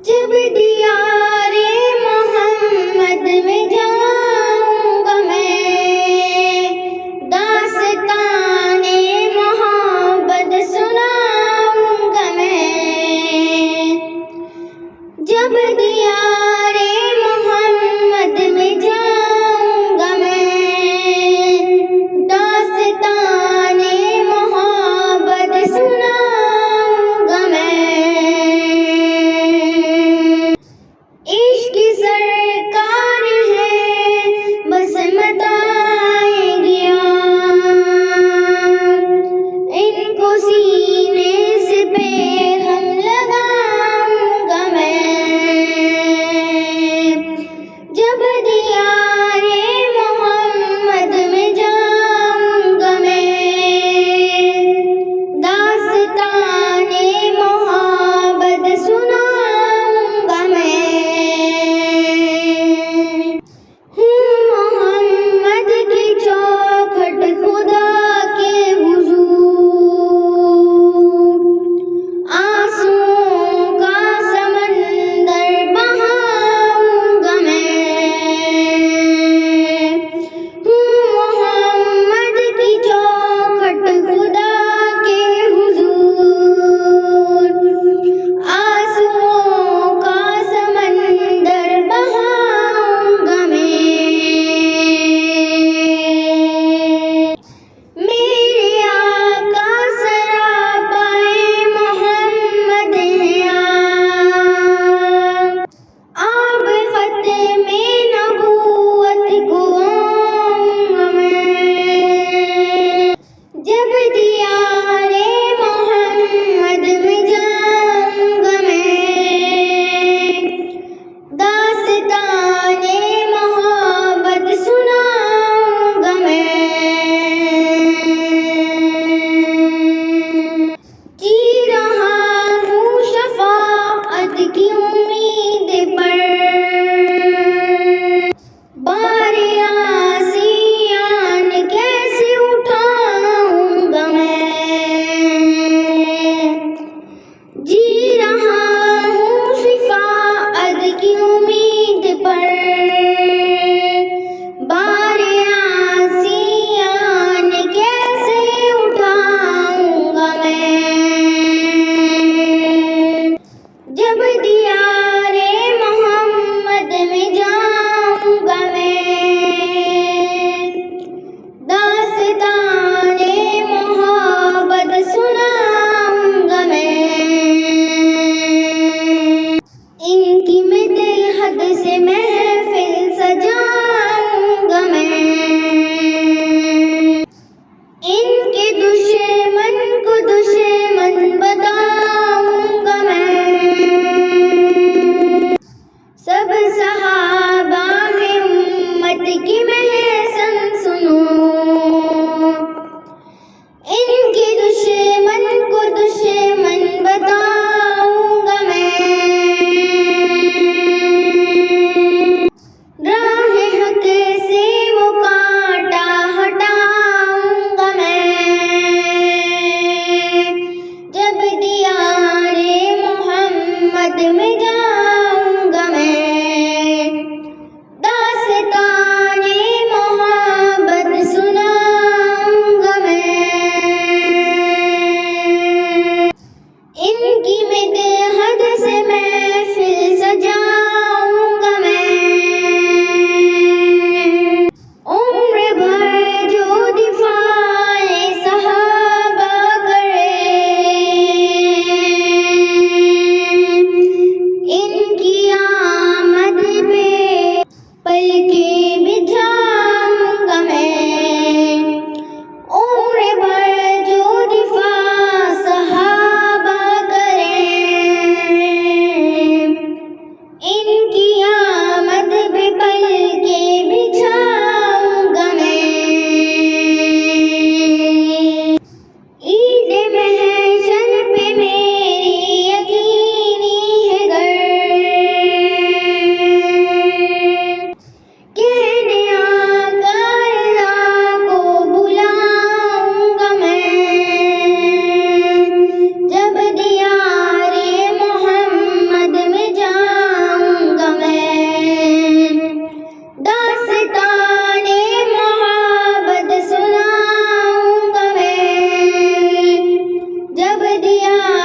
जब दियारे मोहम्मद में जाऊंगा मैं, दास्ताने मोहब्बत सुनाऊंगा मैं। जब दियारे मोहम्मद में जाऊंगा मैं, दास्ताने मोहब्बत सुनाऊंगा मैं। इश्क सरकार है बस बताएंगे, इनको सीने से पे हम लगाऊंगा मैं। जब दियारे मोहम्मद में जाऊंगा मैं, दास्ताने मोहब्बत सुनाऊंगा मैं। हूँ मोहम्मद की चौखट खुदा के हुजूर, आंसुओं का समंदर बहाऊंगा मैं। हूँ मोहम्मद की चौखट खुदा के हुजूर, आंसुओं का समंदर बहाऊंगा मैं। मेरे आका सरापाए मोहम्मद आब खत में नबूवत को आऊंगा मैं। जब दियारे मोहम्मद में जाऊंगा मैं, दास्ताने मोहब्बत सुनाऊंगा मैं। जी रहा हूँ शफाअत की उम्मीद पर, बारे आसियान कैसे उठाऊंगा मैं। जी रहा हूँ शफाअत की उम्मीद पर, बारे आसियान कैसे उठाऊंगा मैं। जब दियारे मोहम्मद में जाऊंगा मैं, दास्ताने मोहब्बत सुनाऊंगा मैं। इनकी मैं दिल हद से महफिल सजाऊंगा मैं, इनके दुश्मन को दुश्मन बताऊंगा मैं। सब सहाबा में उम्मत की महसन सुनो, इनके दुश्मन को दुश्मन बताऊंगा मैं। राह हक से वो कांटा हटाऊंगा मैं। जब दियारे मोहम्मद में जाऊंगा मैं, दास्ताने मोहब्बत सुनाऊंगा मैं। इनकी मैं दिल हद से महफिल सजाऊंगा मैं। उम्र भर जो दिफाए सहाबा करे, दिया